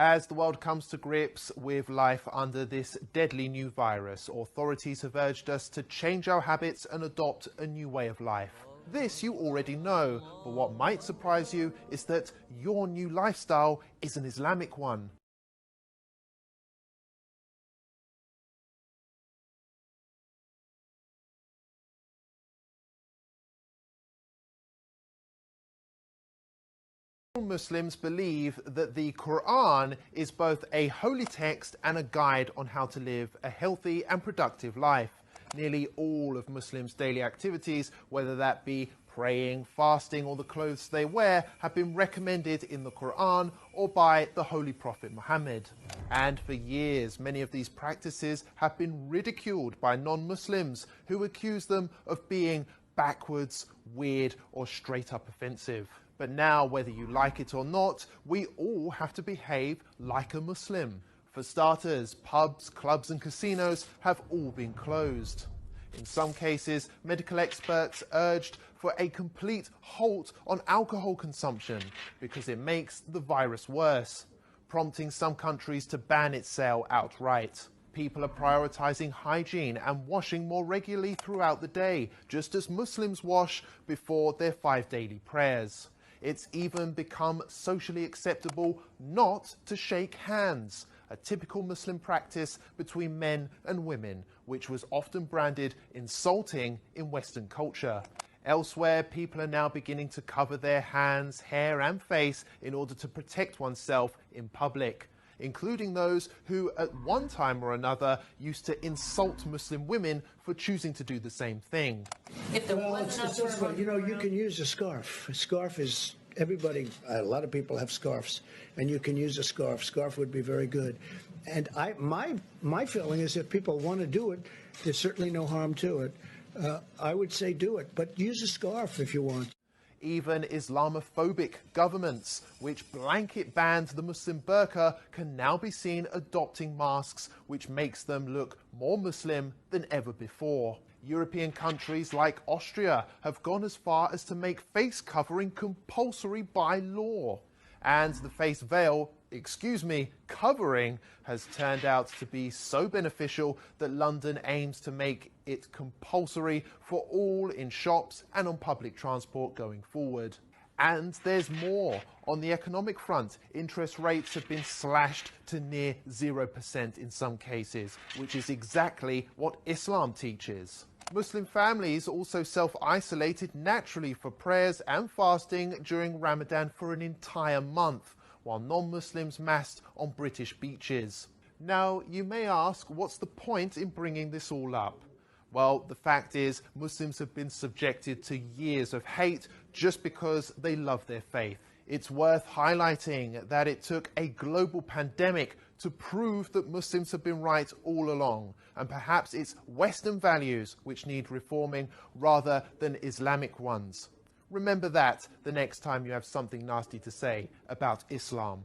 As the world comes to grips with life under this deadly new virus, authorities have urged us to change our habits and adopt a new way of life. This you already know, but what might surprise you is that your new lifestyle is an Islamic one. Muslims believe that the Quran is both a holy text and a guide on how to live a healthy and productive life. Nearly all of Muslims' daily activities, whether that be praying, fasting, or the clothes they wear, have been recommended in the Quran or by the Holy Prophet Muhammad. And for years, many of these practices have been ridiculed by non-Muslims who accuse them of being backwards, weird, or straight up offensive. But now, whether you like it or not, we all have to behave like a Muslim. For starters, pubs, clubs and casinos have all been closed. In some cases, medical experts urged for a complete halt on alcohol consumption because it makes the virus worse, prompting some countries to ban its sale outright. People are prioritizing hygiene and washing more regularly throughout the day, just as Muslims wash before their 5 daily prayers. It's even become socially acceptable not to shake hands, a typical Muslim practice between men and women, which was often branded insulting in Western culture. Elsewhere, people are now beginning to cover their hands, hair and face in order to protect oneself in public, including those who at one time or another used to insult Muslim women for choosing to do the same thing. It's this way, you can use a scarf. A scarf is, a lot of people have scarves, and you can use a scarf. Scarf would be very good. And my feeling is if people want to do it, there's certainly no harm to it. I would say do it, but use a scarf if you want. Even Islamophobic governments, which blanket banned the Muslim burqa, can now be seen adopting masks, which makes them look more Muslim than ever before. European countries like Austria have gone as far as to make face covering compulsory by law. And the face veil, covering, has turned out to be so beneficial that London aims to make it compulsory for all in shops and on public transport going forward. And there's more. On the economic front, interest rates have been slashed to near 0% in some cases, which is exactly what Islam teaches. Muslim families also self-isolated naturally for prayers and fasting during Ramadan for an entire month, while non-Muslims massed on British beaches. Now, you may ask, what's the point in bringing this all up? Well, the fact is, Muslims have been subjected to years of hate just because they love their faith. It's worth highlighting that it took a global pandemic to prove that Muslims have been right all along, and perhaps it's Western values which need reforming rather than Islamic ones. Remember that the next time you have something nasty to say about Islam.